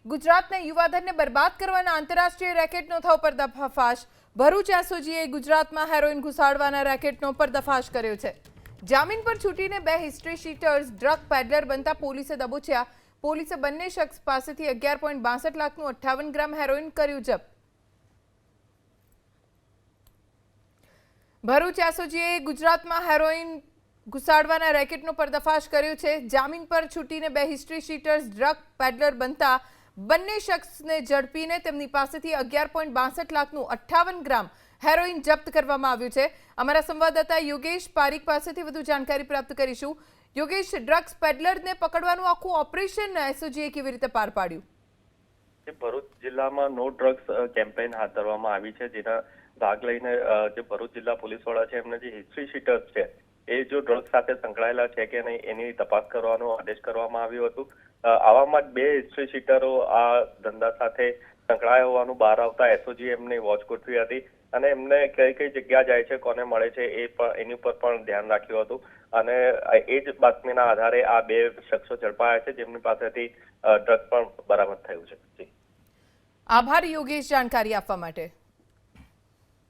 ગુજરાતના યુવાધનને બરબાદ કરવાના આંતરરાષ્ટ્રીય રેકેટનો થયો પર્દાફાશ। ભરૂચ એસઓજીએ ગુજરાતમાં હેરોઇન ઘુસાડવાના રેકેટનો પર્દાફાશ કર્યો છે। જામીન પર છૂટીને બે હિસ્ટ્રી શીટર્સ ડ્રગ પેડલર બનતા પોલીસે દબોચ્યા। પોલીસે બંને શખ્સ પાસેથી 11.62 લાખનું 58 ગ્રામ હેરોઇન કર્યું જપ્ત। ભરૂચ એસઓજીએ ગુજરાતમાં હેરોઇન ઘુસાડવાના રેકેટનો પર્દાફાશ કર્યો છે। જામીન પર છૂટીને બે હિસ્ટ્રી શીટર્સ ડ્રગ પેડલર બનતા બંને શખ્સને ઝડપીને તેમની પાસેથી 11.62 લાખનું 58 ગ્રામ હેરોઇન જપ્ત કરવામાં આવ્યું છે। અમારા સંવાદદાતા યોગેશ પારીક પાસેથી વધુ જાણકારી પ્રાપ્ત કરીશું। યોગેશ, ડ્રગ્સ પેડલરને પકડવાનું આખું ઓપરેશન એસઓજીએ કેવી રીતે પાર પાડ્યું? ભરૂચ જિલ્લામાં નો ડ્રગ્સ કેમ્પેઇન હાથ ધરવામાં આવી છે, જેના ભાગ લઈને જે ભરૂચ જિલ્લા પોલીસ વડા છે એમને જે હિસ્ટ્રી શીટર્સ છે એ જો ડ્રગ્સ સાથે સંકળાયેલા છે કે નહીં એની તપાસ કરવાનો આદેશ કરવામાં આવ્યો હતો। આવામાં બે હિસ્ટ્રી શીટરો આ ધંધા સાથે સંકળાયા હોવાનું બહાર આવતા એસઓજી એમની વોચ ગોઠવી હતી અને એમને કઈ કઈ જગ્યા જાય છે, કોને મળે છે એની ઉપર પણ ધ્યાન રાખ્યું હતું અને એ જ બાતમીના આધારે આ બે શખ્સો ઝડપાયા છે, જેમની પાસેથી ડ્રગ પણ બરામદ થયું છે। આભાર યોગેશ, જાણકારી આપવા માટે।